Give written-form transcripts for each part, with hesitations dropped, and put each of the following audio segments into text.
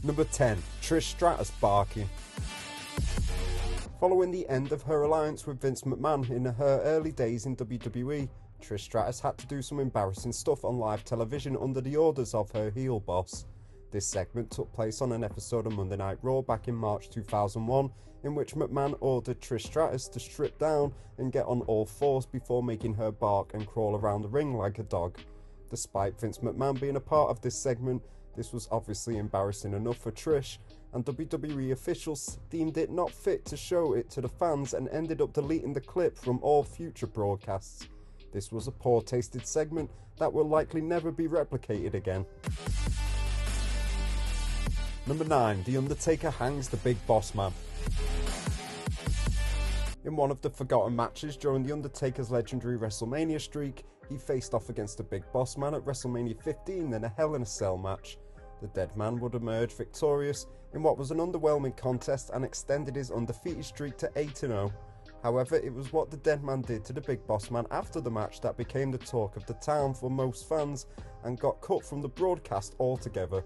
Number 10. Trish Stratus barking. Following the end of her alliance with Vince McMahon in her early days in WWE, Trish Stratus had to do some embarrassing stuff on live television under the orders of her heel boss. This segment took place on an episode of Monday Night Raw back in March 2001, in which McMahon ordered Trish Stratus to strip down and get on all fours before making her bark and crawl around the ring like a dog. Despite Vince McMahon being a part of this segment, this was obviously embarrassing enough for Trish, and WWE officials deemed it not fit to show it to the fans and ended up deleting the clip from all future broadcasts. This was a poor-tasted segment that will likely never be replicated again. Number 9. The Undertaker hangs the Big Boss Man. In one of the forgotten matches during The Undertaker's legendary WrestleMania streak, he faced off against the Big Boss Man at WrestleMania 15 in a Hell in a Cell match. The dead man would emerge victorious in what was an underwhelming contest and extended his undefeated streak to 8-0. However, it was what the dead man did to the Big Boss Man after the match that became the talk of the town for most fans and got cut from the broadcast altogether.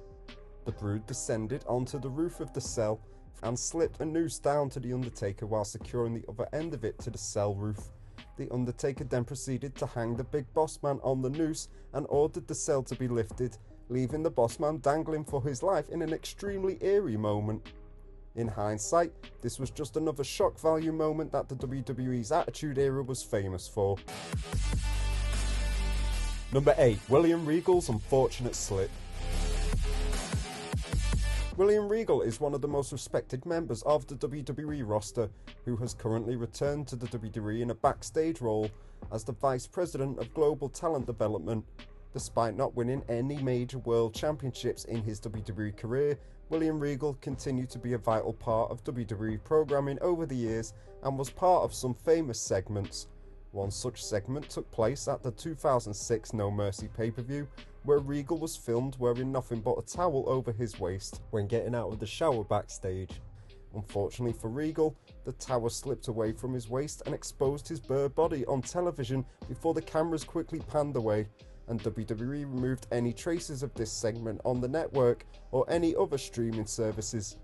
The Brood descended onto the roof of the cell and slipped a noose down to the Undertaker while securing the other end of it to the cell roof. The Undertaker then proceeded to hang the Big Boss Man on the noose and ordered the cell to be lifted, leaving the Boss Man dangling for his life in an extremely eerie moment. In hindsight, this was just another shock value moment that the WWE's Attitude Era was famous for. Number 8. William Regal's unfortunate slip. William Regal is one of the most respected members of the WWE roster, who has currently returned to the WWE in a backstage role as the Vice President of Global Talent Development. Despite not winning any major world championships in his WWE career, William Regal continued to be a vital part of WWE programming over the years and was part of some famous segments. One such segment took place at the 2006 No Mercy pay-per-view, where Regal was filmed wearing nothing but a towel over his waist when getting out of the shower backstage. Unfortunately for Regal, the towel slipped away from his waist and exposed his bare body on television before the cameras quickly panned away, and WWE removed any traces of this segment on the network or any other streaming services.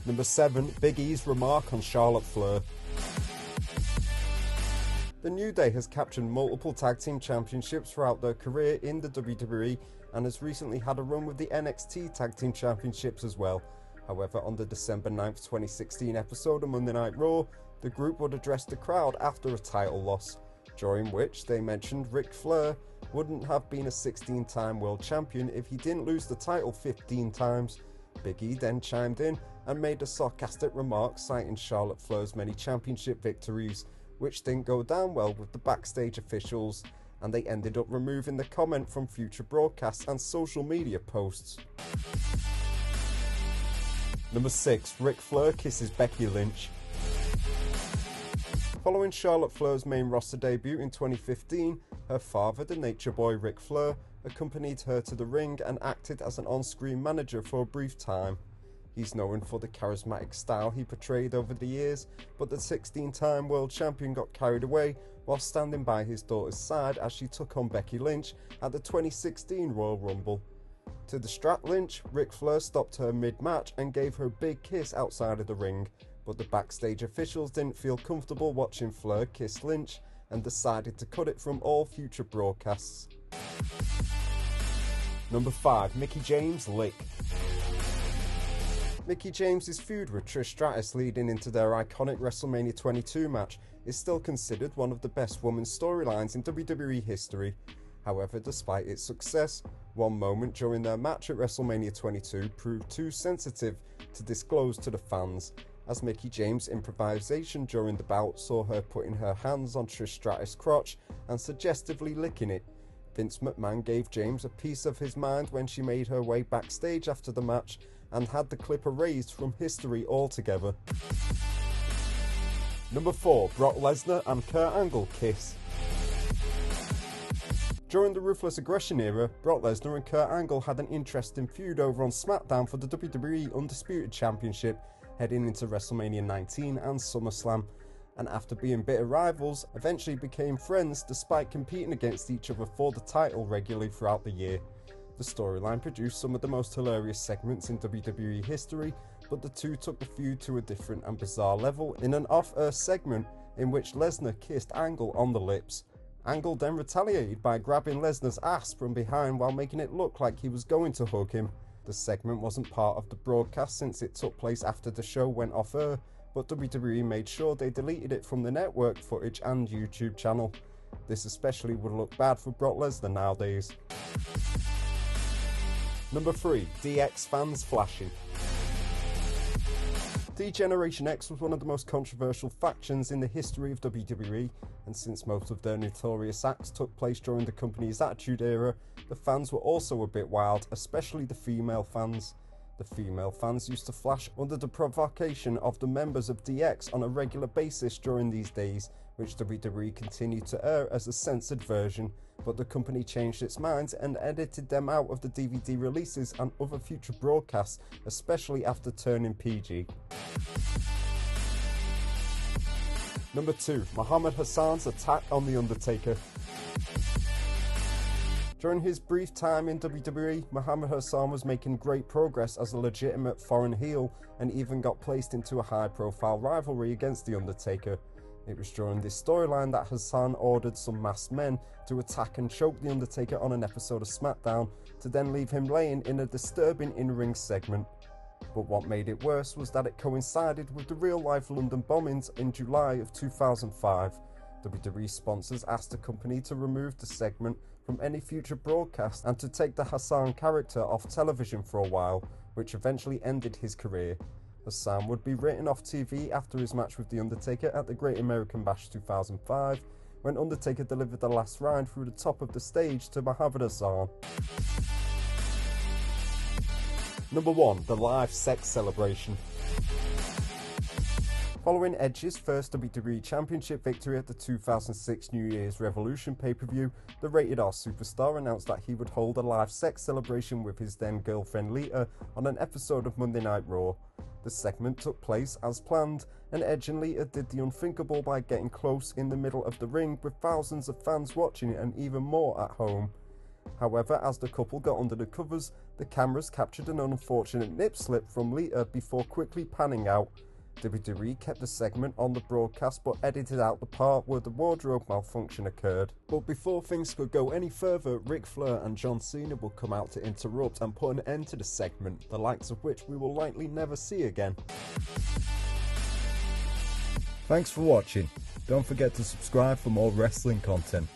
Number 7. Big E's remark on Charlotte Flair. The New Day has captured multiple tag team championships throughout their career in the WWE and has recently had a run with the NXT tag team championships as well. However, on the December 9th, 2016 episode of Monday Night Raw, the group would address the crowd after a title loss, during which they mentioned Ric Flair wouldn't have been a 16-time world champion if he didn't lose the title 15 times. Big E then chimed in and made a sarcastic remark citing Charlotte Flair's many championship victories, which didn't go down well with the backstage officials, and they ended up removing the comment from future broadcasts and social media posts. Number 6. Ric Flair kisses Becky Lynch. Following Charlotte Flair's main roster debut in 2015, her father, the Nature Boy Ric Flair, accompanied her to the ring and acted as an on-screen manager for a brief time. He's known for the charismatic style he portrayed over the years, but the 16-time world champion got carried away while standing by his daughter's side as she took on Becky Lynch at the 2016 Royal Rumble. To distract Lynch, Ric Flair stopped her mid-match and gave her a big kiss outside of the ring, but the backstage officials didn't feel comfortable watching Flair kiss Lynch and decided to cut it from all future broadcasts. Number 5. Mickie James lick. Mickie James' feud with Trish Stratus leading into their iconic WrestleMania 22 match is still considered one of the best women's storylines in WWE history. However, despite its success, one moment during their match at WrestleMania 22 proved too sensitive to disclose to the fans, as Mickie James' improvisation during the bout saw her putting her hands on Trish Stratus' crotch and suggestively licking it. Vince McMahon gave James a piece of his mind when she made her way backstage after the match and had the clip erased from history altogether. Number 4. Brock Lesnar and Kurt Angle kiss. During the Ruthless Aggression era, Brock Lesnar and Kurt Angle had an interesting feud over on SmackDown for the WWE Undisputed Championship heading into WrestleMania 19 and SummerSlam, and after being bitter rivals, eventually became friends despite competing against each other for the title regularly throughout the year. The storyline produced some of the most hilarious segments in WWE history, but the two took the feud to a different and bizarre level in an off-air segment in which Lesnar kissed Angle on the lips. Angle then retaliated by grabbing Lesnar's ass from behind while making it look like he was going to hug him. The segment wasn't part of the broadcast since it took place after the show went off air, but WWE made sure they deleted it from the network footage and YouTube channel. This especially would look bad for Brock Lesnar nowadays. Number 3. DX fans flashing. D-Generation X was one of the most controversial factions in the history of WWE, and since most of their notorious acts took place during the company's Attitude Era, the fans were also a bit wild, especially the female fans. The female fans used to flash under the provocation of the members of DX on a regular basis during these days, which WWE continued to air as a censored version, but the company changed its mind and edited them out of the DVD releases and other future broadcasts, especially after turning PG. Number 2. Muhammad Hassan's attack on The Undertaker. During his brief time in WWE, Muhammad Hassan was making great progress as a legitimate foreign heel and even got placed into a high-profile rivalry against The Undertaker. It was during this storyline that Hassan ordered some masked men to attack and choke The Undertaker on an episode of SmackDown, to then leave him laying in a disturbing in-ring segment. But what made it worse was that it coincided with the real-life London bombings in July of 2005. WWE sponsors asked the company to remove the segment from any future broadcast and to take the Hassan character off television for a while, which eventually ended his career. Hassan would be written off TV after his match with The Undertaker at the Great American Bash 2005, when Undertaker delivered the last ride through the top of the stage to Muhammad Hassan. Number 1. The live sex celebration. Following Edge's first WWE Championship victory at the 2006 New Year's Revolution pay-per-view, the Rated R Superstar announced that he would hold a live sex celebration with his then-girlfriend Lita on an episode of Monday Night Raw. The segment took place as planned, and Edge and Lita did the unthinkable by getting close in the middle of the ring with thousands of fans watching and even more at home. However, as the couple got under the covers, the cameras captured an unfortunate nip slip from Lita before quickly panning out. WWE kept the segment on the broadcast but edited out the part where the wardrobe malfunction occurred. But before things could go any further, Ric Flair and John Cena would come out to interrupt and put an end to the segment, the likes of which we will likely never see again. Thanks for watching. Don't forget to subscribe for more wrestling content.